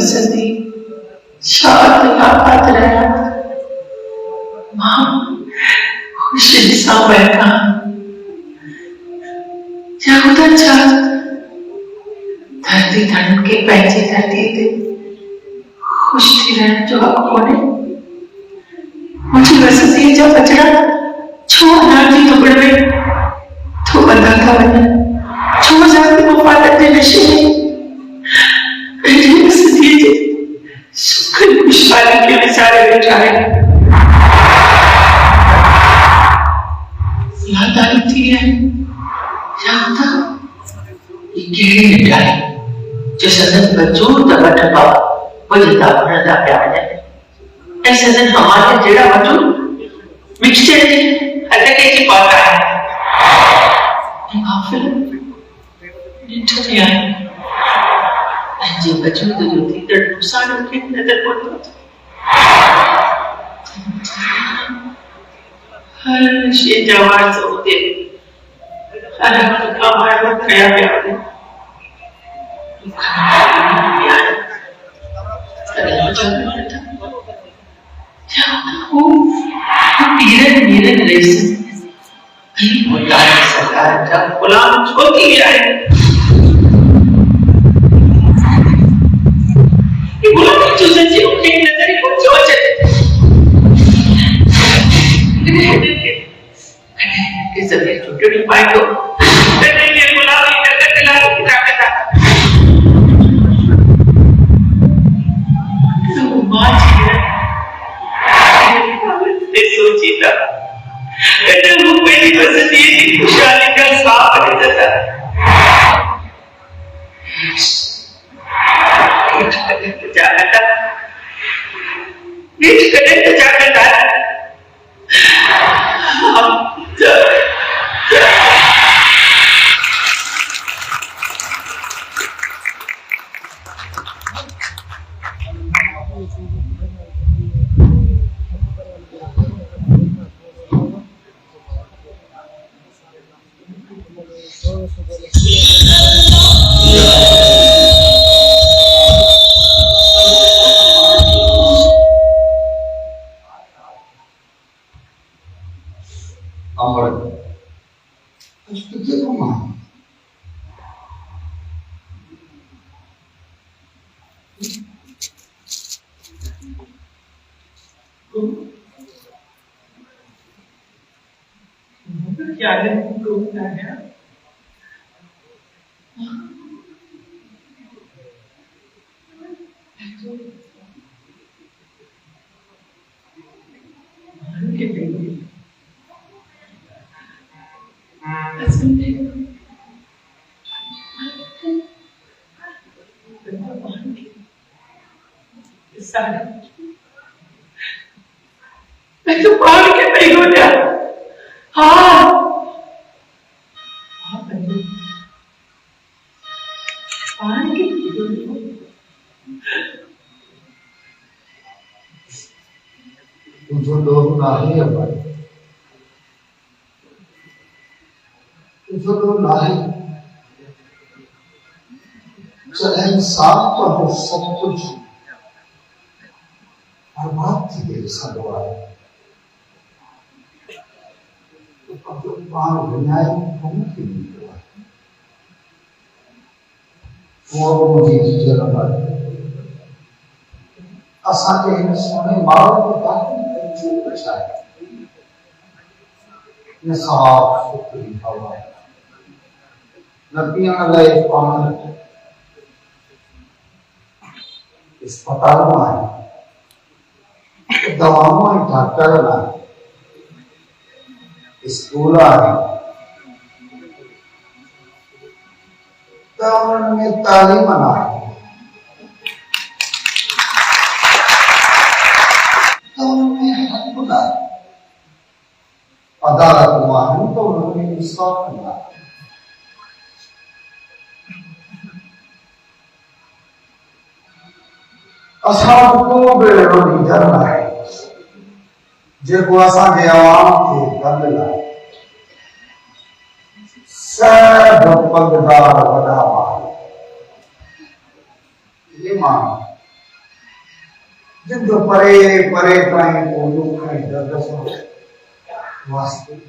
सदी शाद याद रहा मां खुशी सा बैठा जाऊदा चाह धरती धन के पैसे धरती थे खुश थी रहने जो हक होने मुझे वसती जब बचड़ा छो अनाजी टुकड़े में तो बंदा था बना छो जाती मुफादत ने नशे में खुशहाली के बेचारे बेचारे याद आई थी याद था ये केड़ी मिठाई जो सदन बच्चों दबा टपा वजदा भरदा प्यार है ऐ सदन हमारे जेड़ा बच्चों मिक्सचर जी हटके की पाता है ये काफिल निठती है जी बच्चों तो जो थी तो नुकसान उनके नजर पड़ता हर शे जवान से होते हर का मार खया प्यार नीरन रेस सरकार जब गुलाम छोटी गया है जो सच्ची उनके नजर को सोचे कि जमीन टूटी पाई तो ये गुलामी करके लाओ क्या करता तो मां जी सोची था कहते वो पहली बस ये खुशहाली का साफ रहता था मैं तो पानी के नहीं हो गया हाँ पानी के जो लोग नहीं है भाई जो लोग लाए चले इंसान तो है सब कुछ बर्बाद थी गई सब वाले तो कभी बाहर बनाए बहुत ही हुआ वो मुझे जरूरत है असां के इन सोने मारो को बाकी चूक बचाए साफ सुथरी हवा न पीअण लाइ पाणी अस्पताल में आहे दवाऊं ऐं डॉक्टर आहिनि स्कूल आहे त उन्हनि में तालीम आहे त उनमें हक़ आहे अदालतूं आहिनि त उनमें इंसाफ़ आहे असां को बि अहिड़ो लीडर नाहे जेको असांजे आवाम खे गंद लाए सभु पगदार वॾा माण्हू ये माण्हू जिन जो परे परे ताईं को दुख ऐं दर्द सां वास्ते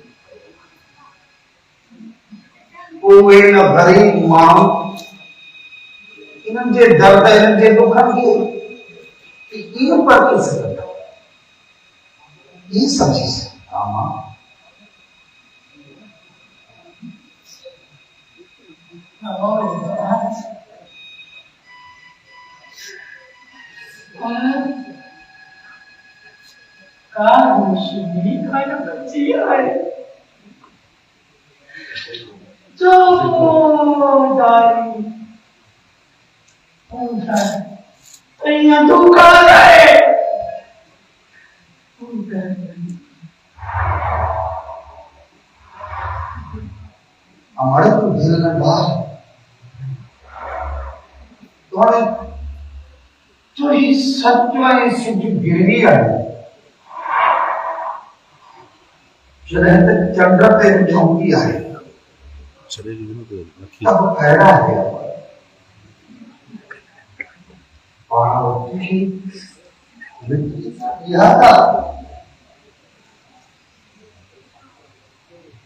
उहे न ग़रीब माण्हू इन्हनि जे दर्द इन्हनि जे दुखनि खे कीअं परखे सघंदा ये समझी सघंदा मां हमारे को दिल में बाहर तुम्हारे जो ही सत्य से जो गिरवी है जहाँ तक चंद्र पे चौंकी है तब फैला है और यह था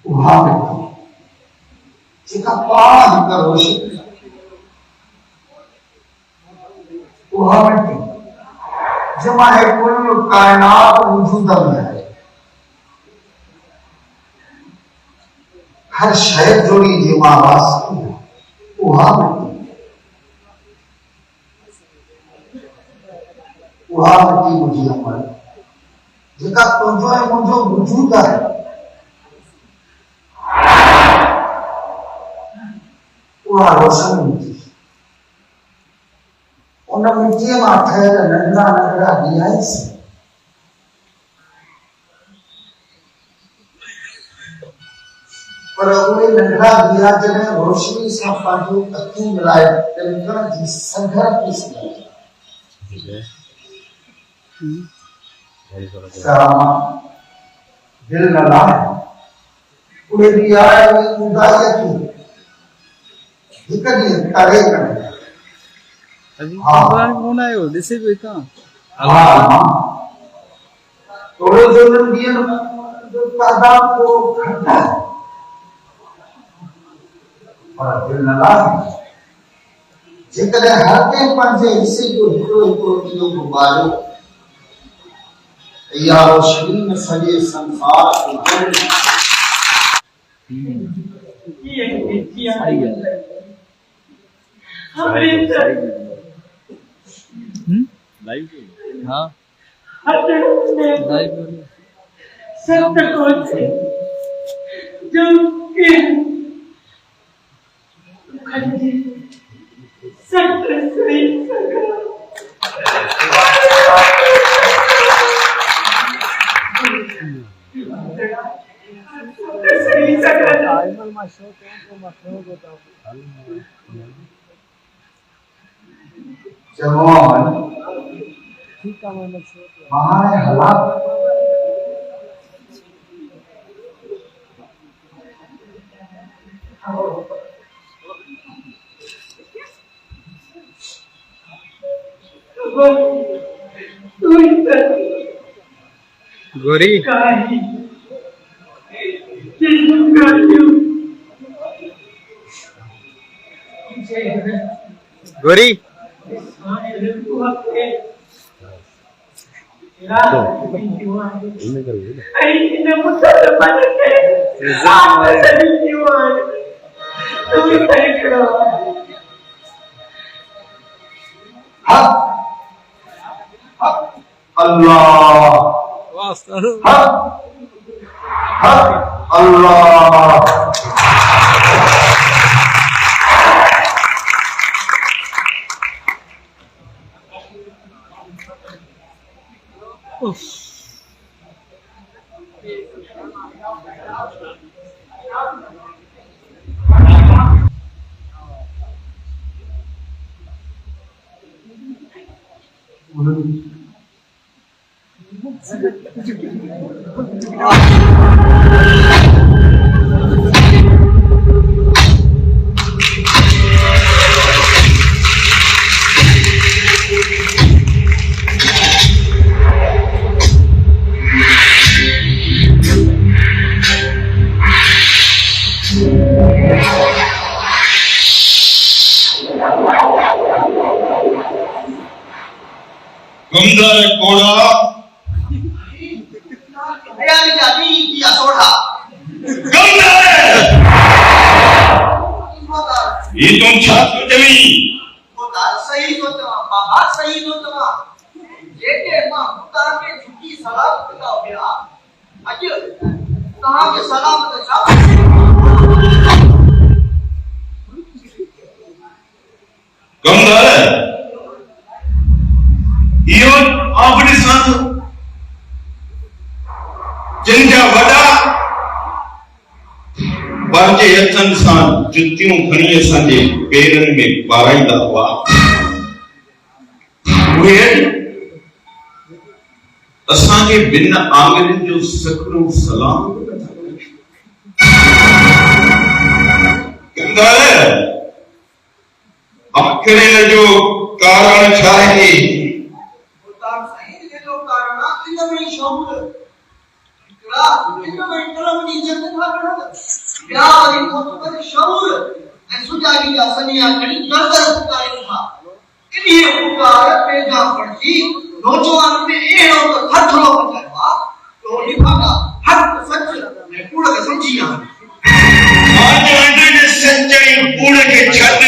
वहां में जेका पाण कर रोशनी वहां में जमा है कुल कायनात वजूद में है हर शय जोड़ी जेमा वास्ती है वहां में मुझे अमल जेका तुझो है मुझो वजूद है वह रोशन मिट्टी उन मिट्टी में ठहियल नंढड़ा नंढड़ा ॾिया से पर उहे नंढड़ा ॾिया जॾहिं रोशनी सां पंहिंजूं अखियूं मिलाए तिलकण जी संघर थी सघे दिल न लाहे उहे ॾिया उदाई थी हिक ॾींहुं करे कौन आयो ॾिसे पियो हितां थोड़े जो ॾींहं जो तादाद को घटि आहे पर दिल न लाहे जेकॾहिं हर कंहिं पंहिंजे हिसे जो हिकिड़ो हिकिड़ो ॾींहुं घुमायो इहा रोशनी में सॼे संसार खे लाइव हाँ लाइव संत को जो के खंडी संत श्री जवान महान हालात गोरी गोरी अल्लाह अल्लाह गंदर कोड़ा बयानी जाती की असोड़ा गंदर ये तुम छात्र जमी होता सही तो बाबा सही तो जेके मां खुदा के झूठी सलाह का हो गया अज कहां के सलाम तो छा गंदर यो अपने साथ जिनजा वडा पंहिंजे हथनि सां जुतियूं खणी असांजे पेरनि में पाराईंदा हुआ उहे असांखे ॿिन आङुरियुनि जो सखिड़ो सलाम कंदड़ आख़िर हिन जो कारण छा आहे नौजवान में एड़ो तो खतरो पचावा तो लिफाका हक सच ने कूड़ के समझिया आज अंडे ने सच्चाई कूड़ के छत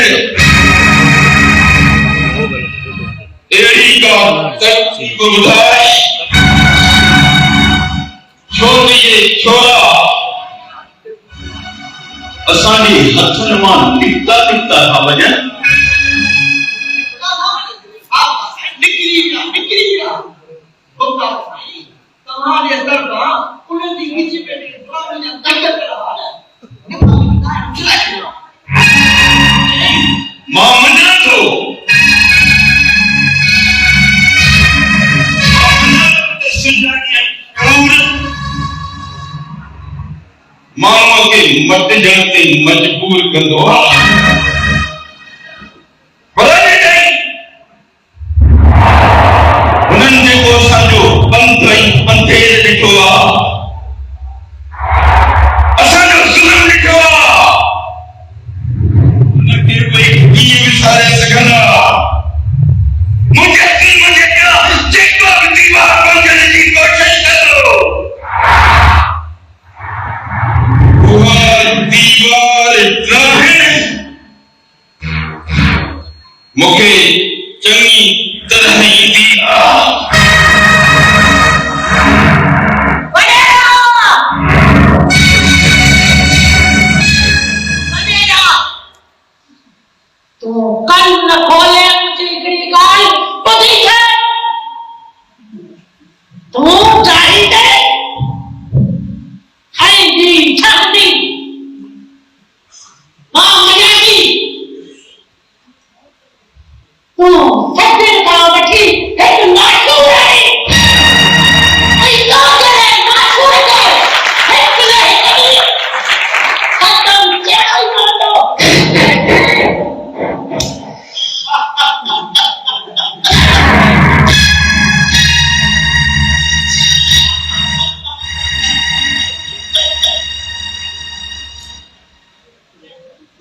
एड़ी का तक को बुधाए छोरी छोरा असानी हथन मां निकता निकता था वजन तुम्हारे दरबार उन्हें दी किसी पे प्रॉब्लम या तकलीफ रहा है मां मंजर तो मां के मत जणते मजबूर कंदो पंथेर ॾिठो आहे असांजो ज़ुल्म ॾिठो आहे उनखे कोई कीअं विसारे सघंदा मुंहिंजे जेको बि दीवार बंदि जी कोशिशि कंदो उहा दीवार मूंखे चङी तरह ईंदी आहे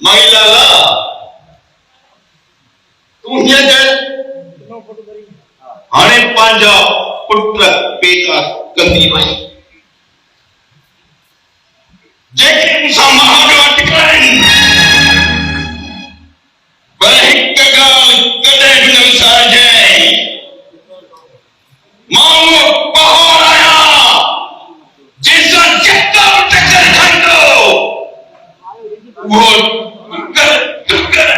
महिलाला तू हीअं कर हाणे पंहिंजा पुट पेका कंदी वई जेके मूंसां महादेवा टिकाइनि पर हिकु ॻाल्हि कॾहिं बि न विसारजांइ मां उहो पहाड़ आहियां जंहिंसां जेका बि टकर खाईंदो उहो टकर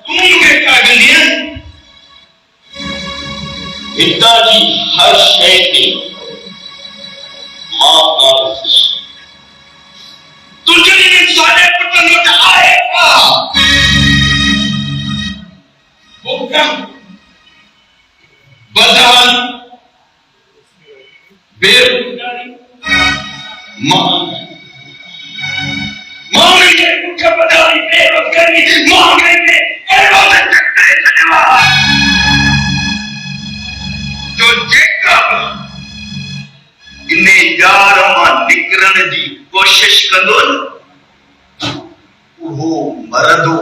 तूं मूंखे छा कंदीअ हितां जी हर शइ ते मां कान तुझे भी सारे पुत्र लोग आएगा हुक्म बदल बेरुखदारी मां के मुख्य बदली बेरुखदारी मां के एरो से टकरे चलेवा जो जेकब इन्हें जार मां निकरण जी कोशिश कंदो न वो मरदो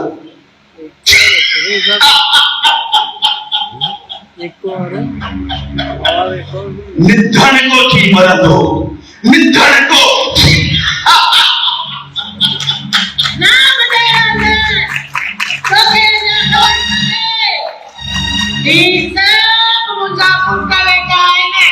निधन को थी मरदो निधन को नाम दया ना कभी ना ये सब मुसाफिर का लेके आए ने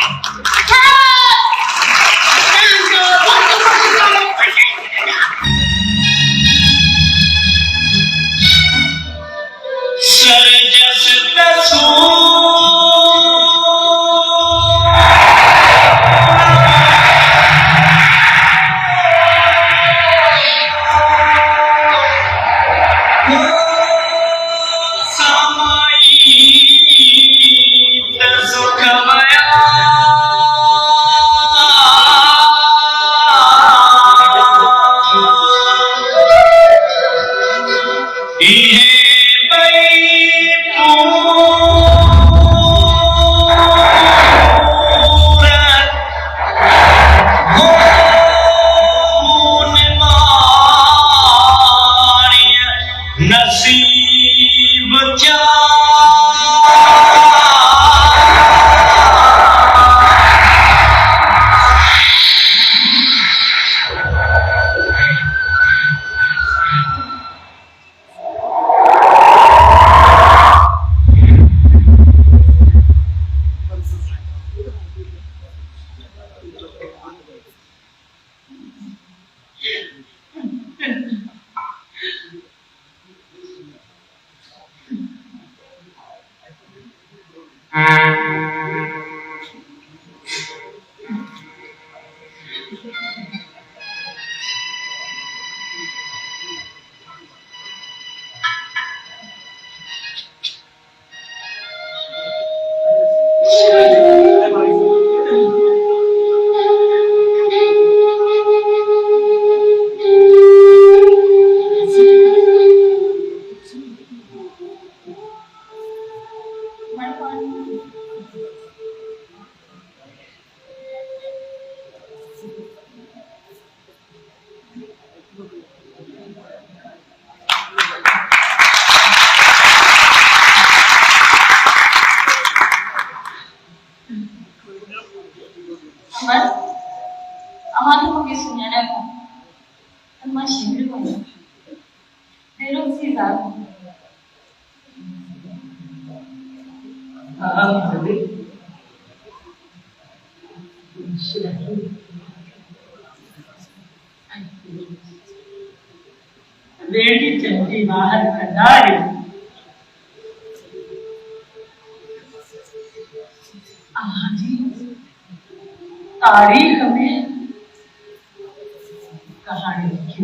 वेड़ी चंदी बाहर खदारी आजी तारीख में कहानी लिखी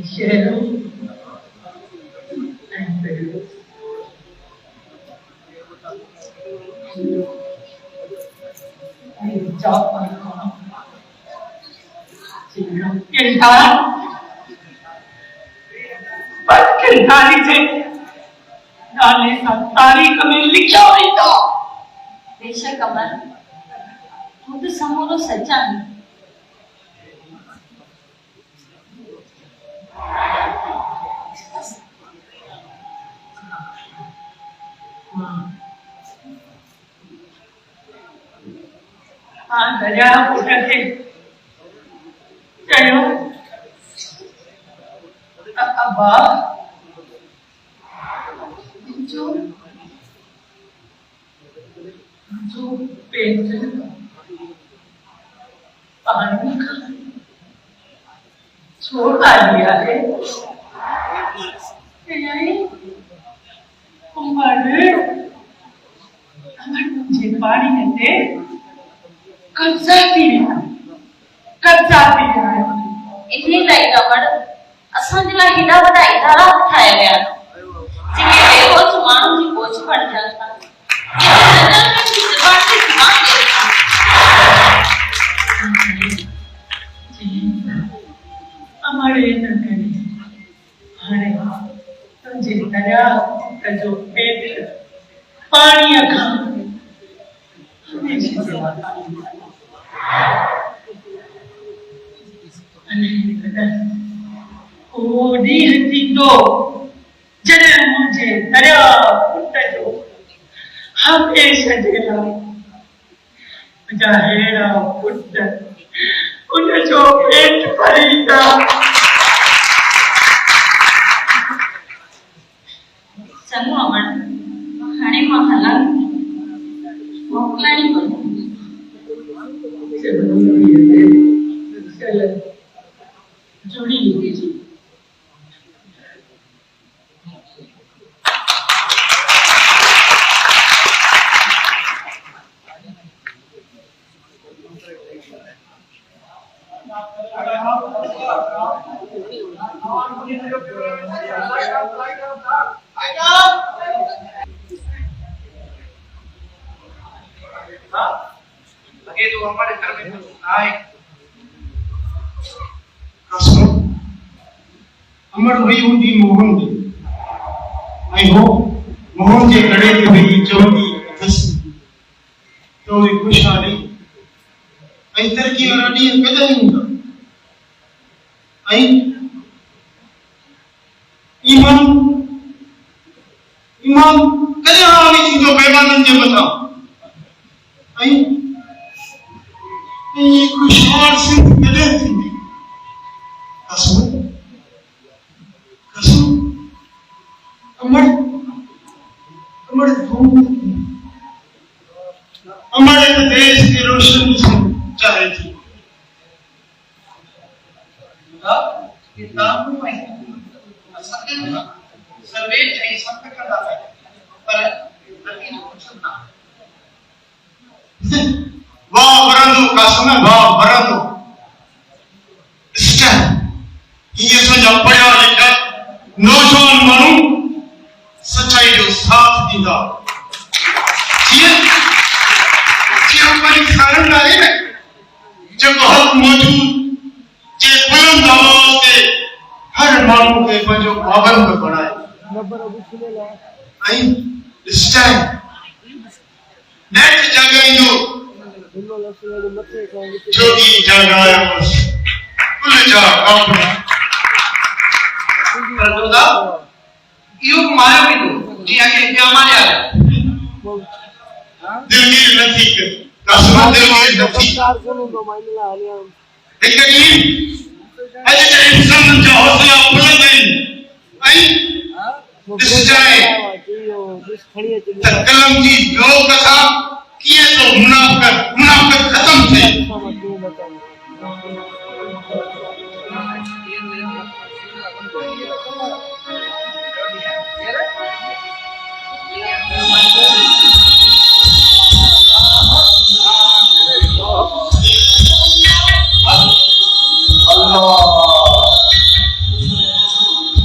शेरों किरदारी से नाले सा तारीख में लिखा हुई था बेशक अमर वो तो समोरो सच्चा है। हाँ दरिया उठे थे चलो अब्बा जो पेट पानी का छोड़ दिया है अगर मुझे पानी देते कब्जा पी इतनी लाई रबड़ असां जे लाइ हेॾा वॾा इदारा ठाहिया विया जिनमें बेहोश माण्हुनि जी बोझ पढ़जनि था हमारे नगरी हाणे तुंहिंजे दरिया जो पेट पाणीअ खां हमेशह सेवा ओ ॾींहुं थींदो जॾहिं मुंहिंजे दरिया पुट जो हमेशह जे लाइ मुंहिंजा अहिड़ा पुट उनजो पेट भरींदा। चङो अमन हाणे मां हलां मोकिलाणी जुड़ी लीजिए। लगे तो हमारे घर में कुछ आए अमर हुई हूंदी मोहन जी ऐं हो मोहन जे गड़े ते वेही चवंदी अथसि त उहे ख़ुशहाली ऐं तरक़ी वारा ॾींहं कॾहिं ईंदा ऐं ईमान कॾहिं हावी थींदो बेगाननि जे मथां ऐं ये खुशहाल सिंध कॾहिं थींदी। कसम अमर धूम अमर एक देश के रोशन से चाहे थी किताब में असंख्य सर्वे चाहिए सब करना है पर लगी तो कुछ ना वाह वरंदो कसम वाह वरंदो स्टैंड ये सजा पढ़ा लिखा नौजवान मानू सच्चाई जो साथ दींदा जीअं पाकिस्तान आहे न जेको हक़ मौजूद जे बुलंद आवाज़ ते हर माण्हू खे पंहिंजो पाबंद बणाए ऐं स्टैंड नेट जाॻाईंदो जोॻी जाॻायोस कुल जा कापड़ा दादा यो मायो भी तो जी आगे क्या मारे आ दिलगीर नथी कर कसम दिलगीर नथी एक ॾींहुं अॼु जे इंसान जा हौसला बुलंद आहिनि ऐं ॾिसजांइ त कलम जी ॿियो कथा कीअं तो मुनाफ़िक़त ख़तम थिए।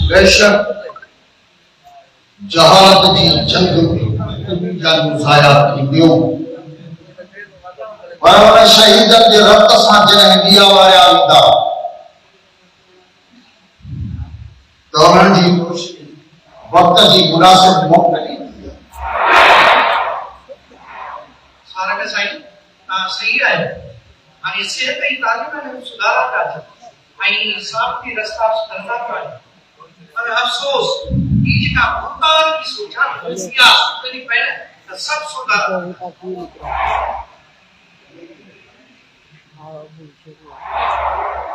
बेशक जहाद जी जंग में ज़ाया थी वियो पर शहीदन जे रत सां जॾहिं ॾीआ वारिया वेंदा त उन्हनि जी रोशनी वक़्त जी मुनासिब मोकिली सारा के साईं सही है आणि से कई तालीम में सुधारा था आई साफ की रास्ता सुधारना था पर अफसोस ये का भूतकाल की सोचा किया कभी पहले सब सुधारा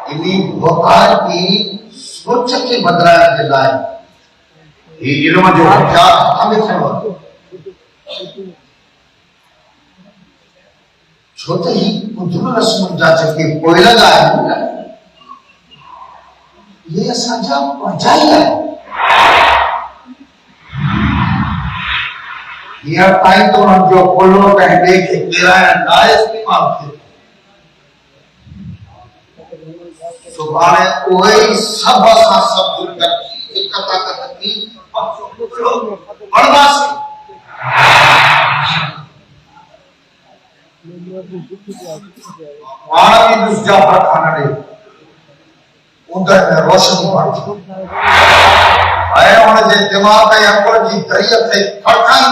इन्हीं भूतकाल की सोच के बदलाव के लाए ये इल्म जो क्या हमें समझ छोटे ही कुछ रस्म जा चुके कोई लगा है ये सजा पहुंचाई है यह टाइम तो हम जो बोलो कहते कि तेरा दायस की मांगते सुभाने कोई सब सा सब दूर करती एक कथा करती बर्दाश्त आना भी दुष्ट जाफर खाना दे उधर में रोशनी बढ़ती आए होने जे दिमाग या अंकुर जी दरिया से फड़काई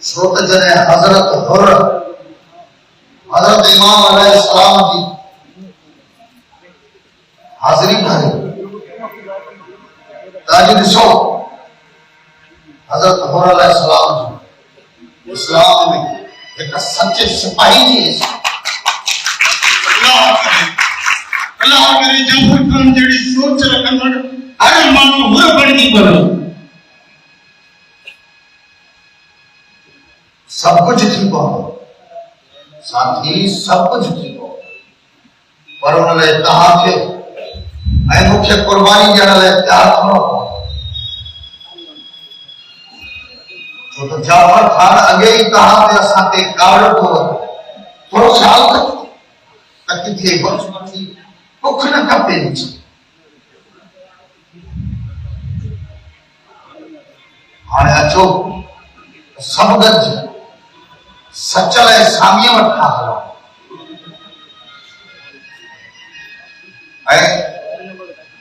श्रोत जने हजरत इमाम अलैहिस्सलाम जी हाजिरी करे ताजी दिसो हजरत हुर अलैहिस्सलाम जी इस्लाम में एक सच्चे सिपाही जी अल्लाह करे जाफर खान जेडी सोच रखन हर मानो हुर बणगी बनो सब कुछ थी पाओ साथी सब कुछ थी पाओ पर उन्होंने कहा थे ऐ मुख्य कुर्बानी जन ले तैयार करो तो जाफर खान अगे ही कहा थे असाते गाड़ को थोड़ा साल तक थे बचपन भुख न कपे नीचे हाणे अचो सब गज सचल सामीअ वठा हलो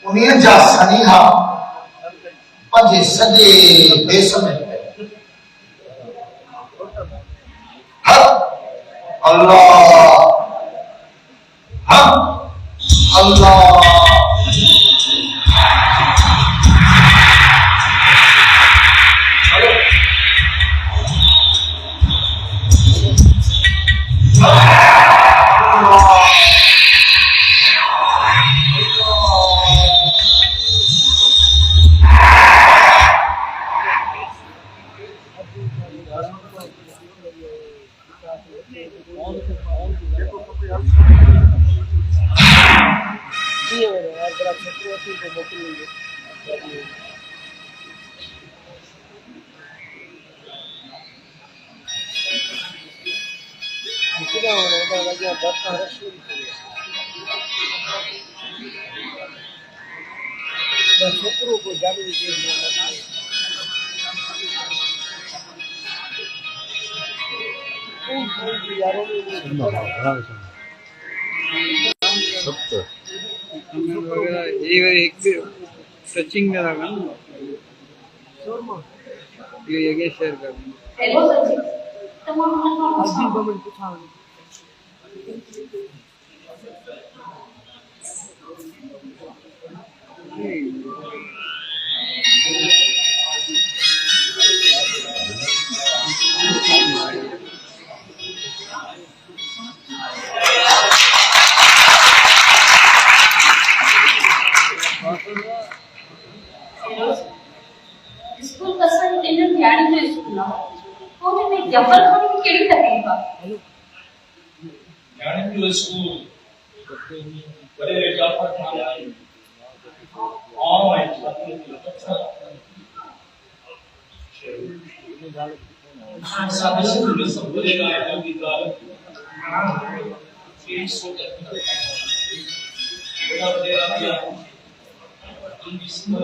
उन्हीं जा सनीहा पंजे सजे देश में अल्लाह अल्लाह टचिंग में लगा ये शेयर कर हेलो सचिन तुम्हारा स्कूल का सन इन ध्यान में स्कूल ना वो में जफर खान की केड़ी तकलीफ है ध्यान में स्कूल बड़े जाफर खान आए और साथ में सब बोलेगा है कि ये सोच बड़ा बड़ा तुम इसमें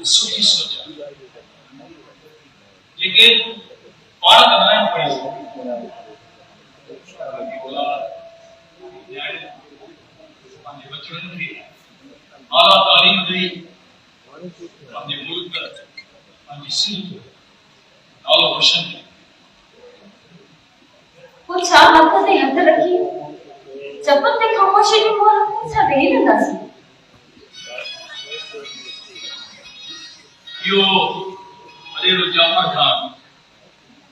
सुखी सोचा लेकिन पार करना है पड़ेगा बोला न्याय अपने बच्चों ने आला तालीम दी अपने मुल्क पंहिंजी सिंध जो नालो रोशन कयो। पोइ छा हथ ते हथ रखी चपन ते ख़ामोशी जी मोहर छा वेही रहंदासीं? इहो अरेरो जाफ़र ख़ान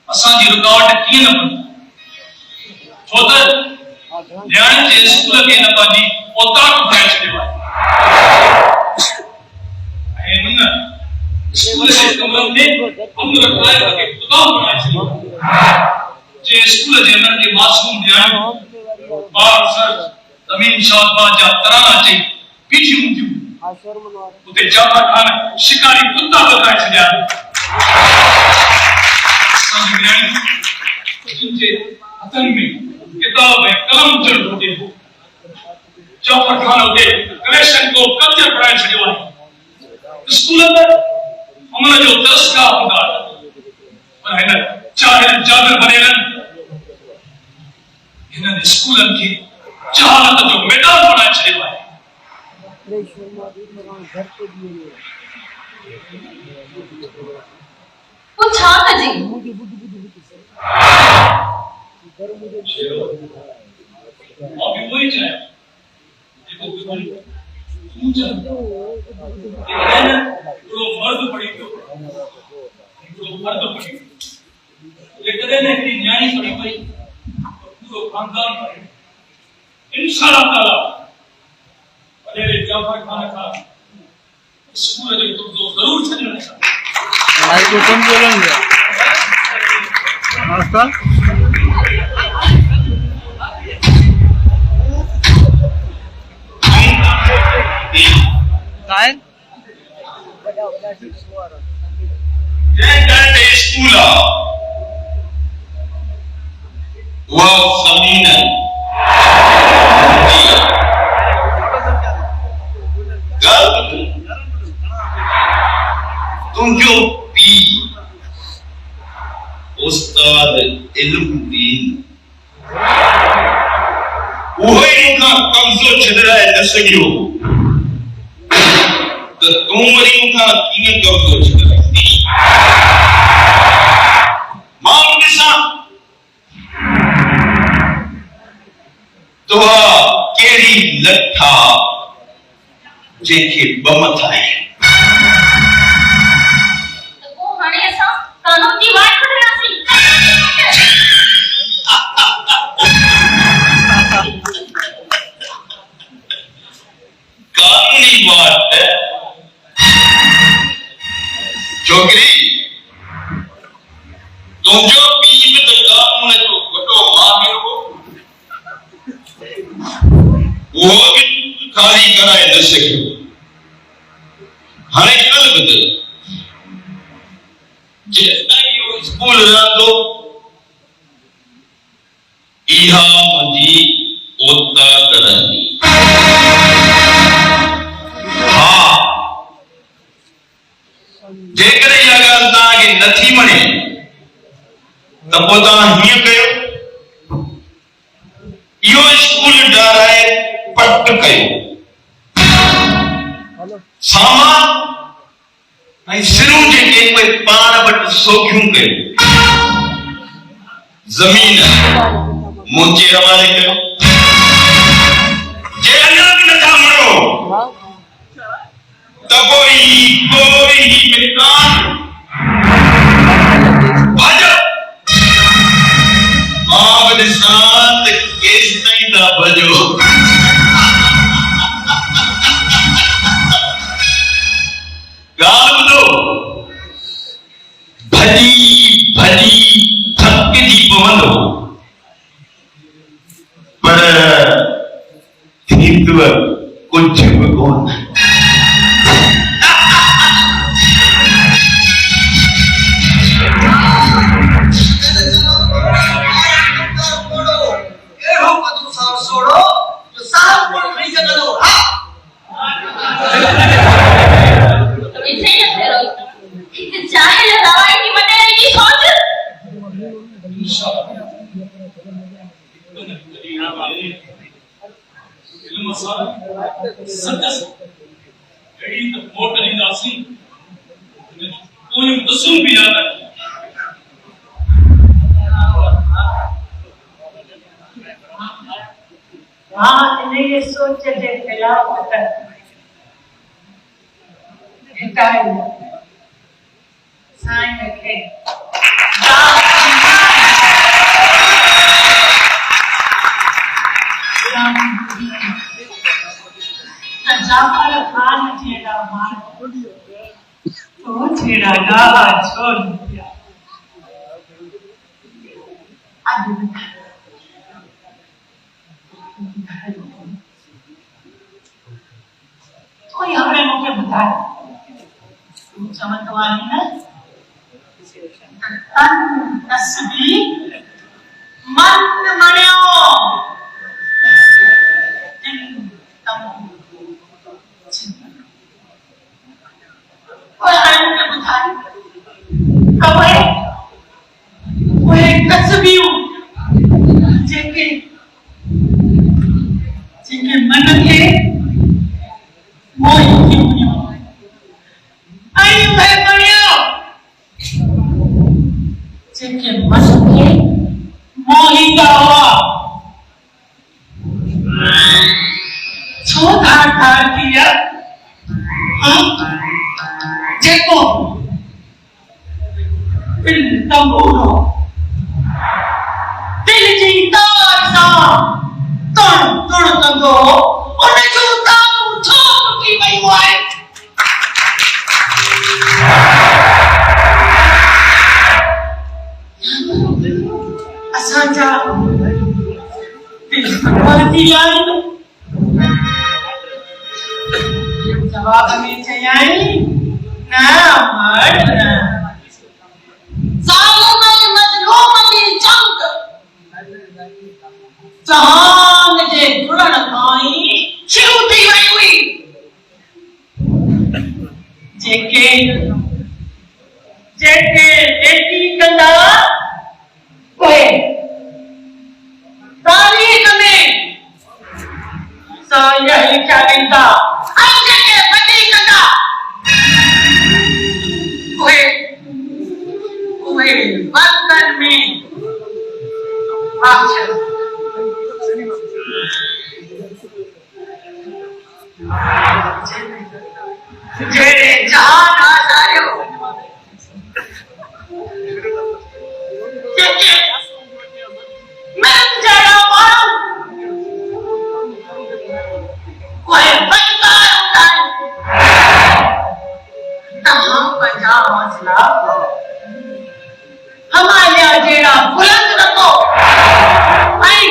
असांजी रुकावट कीअं न बंदि, छो त न्याणियुनि जे स्कूल खे न पंहिंजी औताक ठाहे छॾियो आहे। ऐं हुन स्कूल जे कमरनि में अमन रखाए खे ख़ुदा बणाए छॾियो आहे। जे स्कूल जे अंदरि जे मासूम न्याणियूं ॿार सर ज़मीन शाहबाद जा तराना चई बीठी हूंदियूं, उते जाफ़र ख़ान शिकारी कुत्ता बधाए छॾिया। असांजी न्याणियूं जिन जे हथनि में किताब ऐं कलम हुजणु घुरिजे, जाफ़र ख़ान उते कलेक्शन को कल्चर पढ़ाए छॾियो आहे। स्कूल में अमन जो दस्तगाह हूंदा आहिनि, पर हिन चाहिर जाबिर बनेलनि हिननि स्कूलनि खे जहालत जो मैदान बणाए छॾियो आहे। पोइ छा कजे? मां बि उहो ई चाहियां जेको तूं चाहिं। हिकिड़ो मर्द पढ़ी पियो, हिकिड़ो मर्द पढ़ी पियो, जेकॾहिं न हिकिड़ी न्याणी पढ़ी पई पूरो ख़ानदान पढ़े। इंशाअल्लाह ताला वॾेरे जाफ़र ख़ान खां स्कूल जो कब्ज़ो ज़रूर छॾण सां माइक को कम बोलेंगे मास्टर। कायन ये गंदे स्कूल वो जमीन तुमजो पी उस्ताद इल्मुद्दीन वो ही उनका कब्जो छॾाए न सघियो त तूं वरी उनखां कीअं कब्जो छॾाईंदी? मां ॾिसां तुहा कहिड़ी लठा जंहिंखे बम ठाहे। हाणे असां कानून जी वाट खणंदासीं। कानूनी वाट छोकरी तुंहिंजो पीउ बि त कानून जो वॾो माहिर हो, उहो बि खाली कराए न सघियो। हाणे ॻाल्हि ॿुध, जेसिताईं इहो स्कूल रहंदो इहा मुंहिंजी औताक रहंदी। हा जेकॾहिं इहा ॻाल्हि तव्हांखे नथी वणे त पोइ तव्हां हीअं कयो, इहो स्कूल ॾाराए पट कयो, सामान ऐं सिरूं जेके उहे पाण वटि सोखियूं कयो, ज़मीन मुंहिंजे हवाले कयो। जे अञा बि नथा मञो त पोइ मैदान भॼो। मां बि ॾिसां त केसि ताईं था भॼो। ॻाल्हि ॿुधो, भॼी भॼी थकिजी पवंदो, पर थींदव कुझु बि कोन। मोट ॾींदासीं, रसूल भी याद रखिए। हाँ इन्हें ये सोच के खिलाफ कर हिटाई साइन रखे जाफर खान जेड़ा मार तो जेड़ा गावा छोड़ दिया तो हमने मुझे बताया समझवानी है तन तस्बीह मन मनियो दिल तम और हमने बताया कब है वो एक तस्बीह जेके मन के मोही की आयु है बढ़िया जेके मन के मोही का हुआ छोटा था किया जेको दिल तंबूरो दिल जी तार सा तुण तुण कंदो उन जो ताऊ छोप की वई आहे असांजा दिल भरती आई जवाब में चयाई ना मर्द ज़ालिम मज़लूम जी जंग चांद जे जुड़न खाई शुरू थी वई हुई जेके जेके एटी कंदा ओए तारीख में सा यही क्या लिखा आई जेके बदी कंदा ओए ओए बंधन में अच्छा जेरे जहान आयो जेके मैं जरा मारू कोई बनकार होता है तमाम बजा मसला हमारे जेड़ा बुलंद रखो आई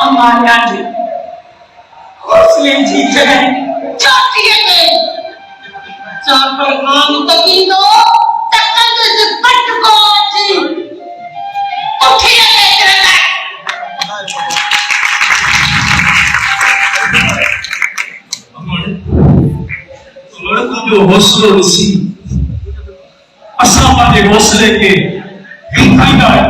हमारे जी हौसले जी जगह चाटिए में चार पर खान तकी दो तकन से पट को जी उठिए लेकर हमारे को जो हौसलो सी असा पाजे हौसले के हिमथाईंदा है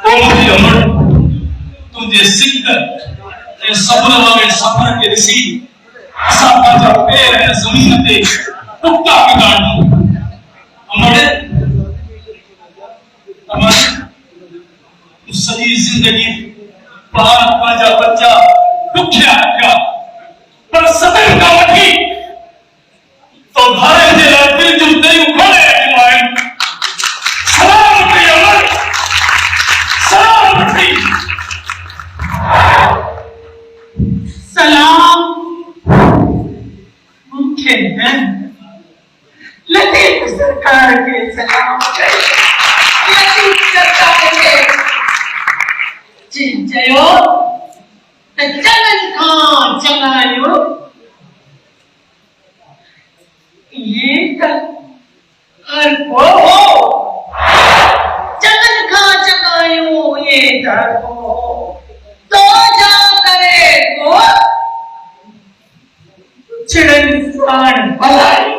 हमारे अमर तुझे सिकत ये सब्र वाले सफर के ऋषि असा पाजा पैर है जमीन ते टुकड़ा बिगाड़ो हमारे सजी जिंदगी बाल पाजा बच्चा दुखिया क्या पर सदन का वठी तो धारे जे दिल जो तेरी उखड़े आए सलाम पे अमर सलाम पे सलाम मुख्य है लतीफ सरकार के सलाम लतीफ सरकार के जी जयो चलन खां चलायो ये हर को चलन खां चलायो ये दर को तो जा करे को चिड़न साण भलाई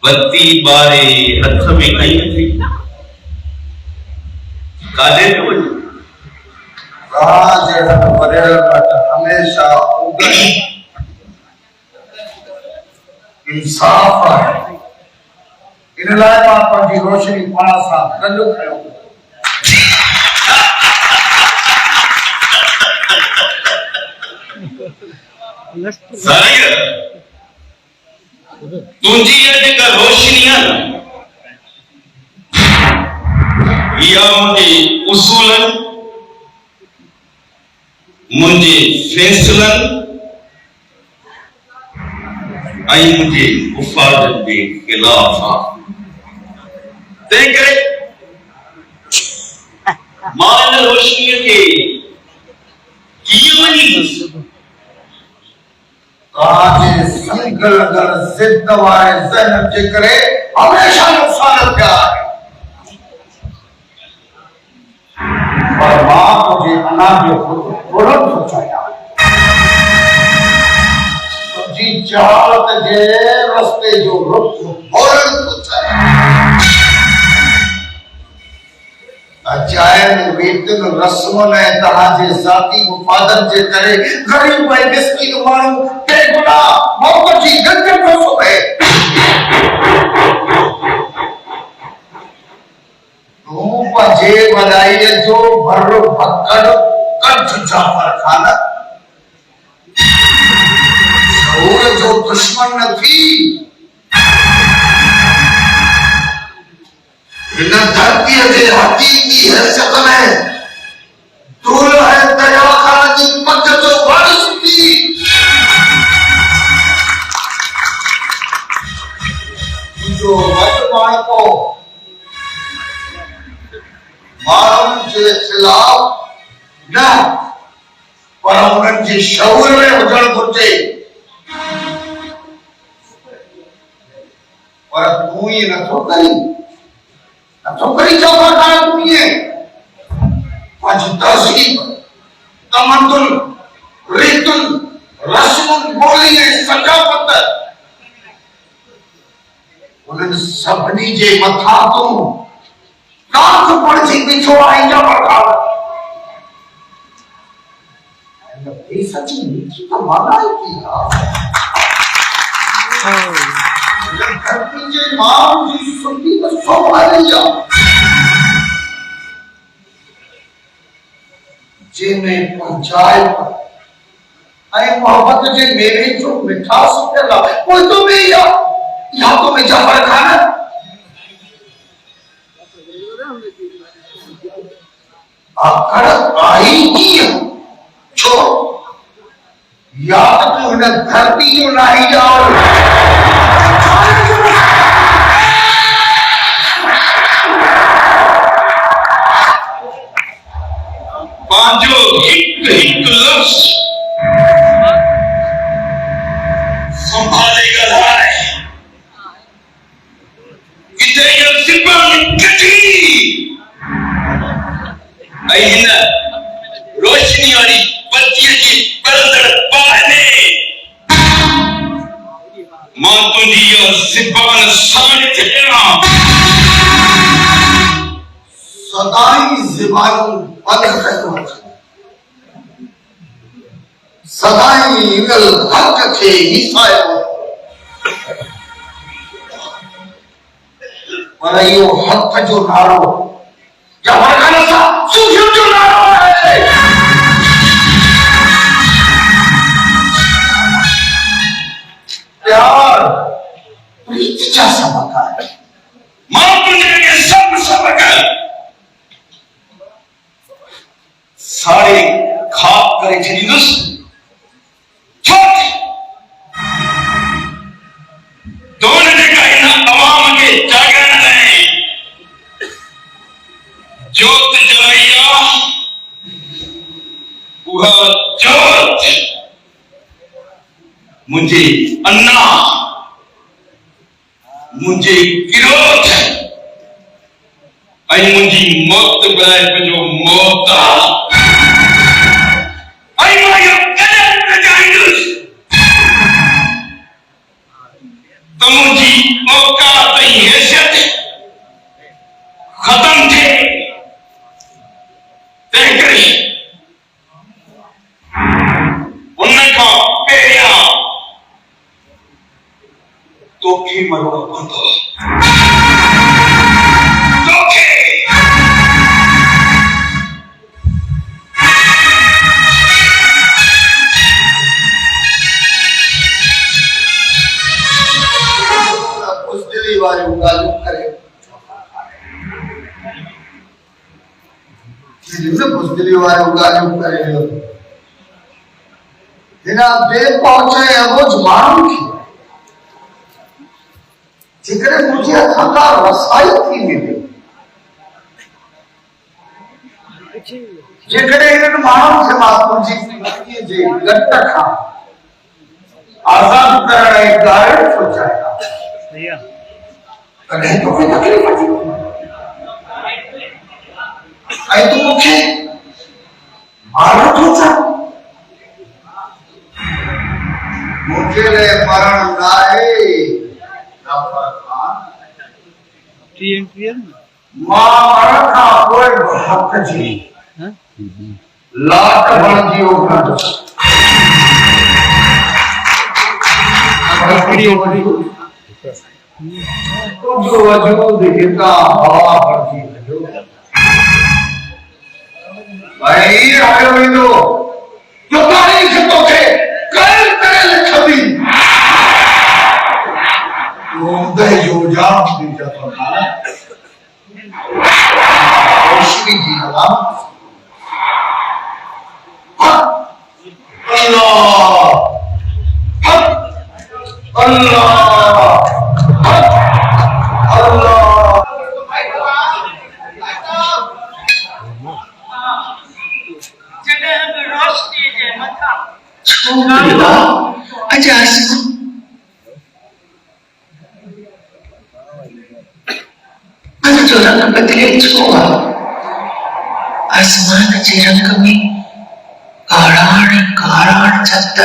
बत्ती बारे हथ में कई थी काले तो राज वरेल मट हमेशा उगन इंसाफ है इन लाइ मां पंहिंजी रोशनी पाण सां गॾु खयो तुझी जेका रोशनी है या मुझे उसूलन मुझे फैसलन आई मुझे मुफादत के खिलाफ तंहिं करे मां इन रोशनीअ खे कीअं मञींदुसि तव्हांजे संगल अगर ज़िद वारे ज़हन जे करे हमेशा नुक़सान पिया आहे पर मां तुंहिंजे अना जो थोरो थो चाहियां तुंहिंजी जहालत जे रस्ते जो रुख मोड़ण थो चाहियां अजायन वेतन रस्मन ऐं तव्हांजे ज़ाती मुफादत जे करे गरीब ऐं मिस्कीन माण्हू बेगुनाह मौत जी गंज में सुबे तूं पंहिंजे वॾाईअ जो भर भक्कड़ कढ जाफ़र खान शऊर जो दुश्मन न थी इन धरतीअ जे हक़ीक़ी हैसियत में दूर है दया खान जी पग जो वारिस थी जो वटवाण को माण्हुनि जे खिलाफ न पर उन्हनि जे शऊर में हुजणु घुरिजे पर तूं ईअं नथो करीं नौकरी चौका खाना तुम्हें आज तहजीब तमद्दुन रीतुन रस्मुन बोली है सजावत उन्हनि सभिनी जे मथां तूं काख पढ़जी बीठो आई जा प्रकार ये सच्ची नीति तो माना ही किया धरती जे मां जी सुठी तो सोभालिया जे में पंचायत ऐं मोहब्बत जे मेवे जो मिठास पिया कोई तो में या तो में जाफर खान आकर आई की छो या तो इन धरती जो नहीं जाओ पांचो हिक लफ्ज संभाले गलाए किथे ये सिपन कटी ऐन रोशनी वाली बत्ती जी बरदड़ पाने मां तुझी यो सिपन साण तेरा सदाई ज़बान बंद कयो सदाई इनल हक खे हिसायो पर इहो हक जो नारो जबर खान सां सूफियुनि जो नारो आहे प्यार प्रीत जा सबक आहे मां तुझे सब सबक सारे खाप करे छॾींदुसि मुझे अन्ना मुझे गिरोथ आई मुझी मौत बनाए पे जो मौत आई मां यो कदम जाइदुस तो मुझी औकात ऐं हैसियत खत्म थे तंहिं करे उनखां पहिरियां तोखे मरणो पवंदो तोखे बुज़दिली वारियूं ॻाल्हियूं करे बुज़दिली वारियूं ॻाल्हियूं करे हिन बे पहुचे अॻोज माण्हुनि खे जेकॾहिं मुंहिंजे हथां का रसाई थी मिले जेकॾहिं हिननि माण्हुनि खे मां मुंहिंजी ज़िंदगीअ जे गट खां आज़ाद करण ऐं ॻाइण थो चाहियां तॾहिं तोखे तकलीफ़ थी ऐं तूं मूंखे मारण थो चाह मुझे ले मरण नाहे मां मरण खां पोइ हक़ जी लाट बणजी उभरंदुसि तुंहिंजो वजूद हितां हवा बणजी वञो ऐं ईअं हलियो वेंदो जो तारीख़ तोखे कल करे लिखबी रोंदे जो जाम थी जातो रोशनी जी हवा अल्लाह अल्लाह जो रंग बदले छो आसमान जे रंग में काराण छत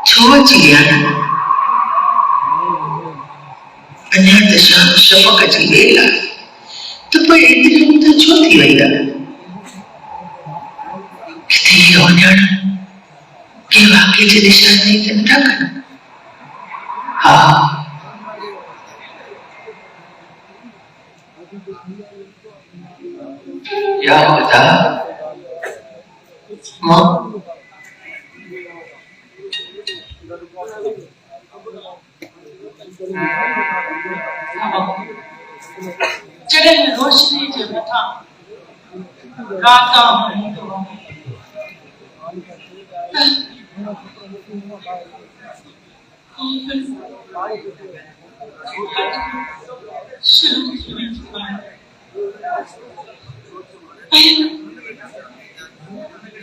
छो अची विया अञा त शाम शफ़क़ जी वेल आहे त पोइ एतिरी त छो थी वई आहे किथे इहो वञण के वाक़े जी निशानी ते नथा कनि हा या खुदा मां जॾहिं रोशनी जे मथां राता हूंदो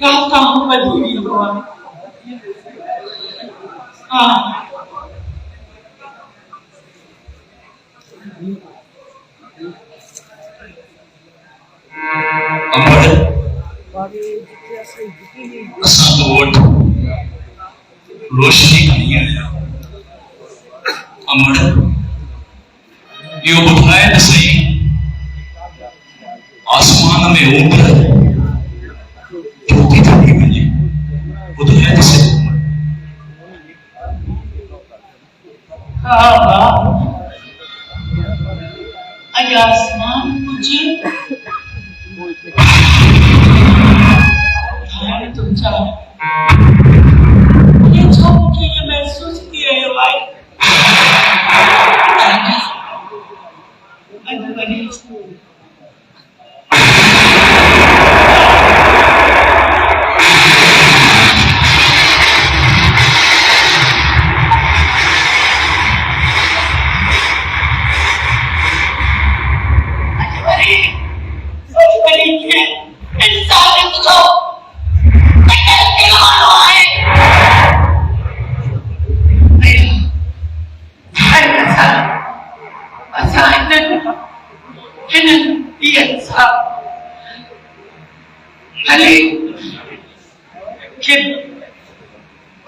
राता बदली वेंदो आहे हा अमर असां तो वोट रोशनी नहीं है अमर यो ॿुधाए त सही आसमान में ऊपर ज्योति थी वञे ॿुधाए त सही हा अॼु आसमान मुझे तुमचा मुझे छो मूंखे इहो महसूस थी रहियो आहे अॼु वरी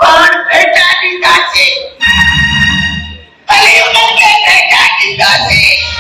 पान बेटा दीदा से कली उन्हनि खे बेटा दीदासीं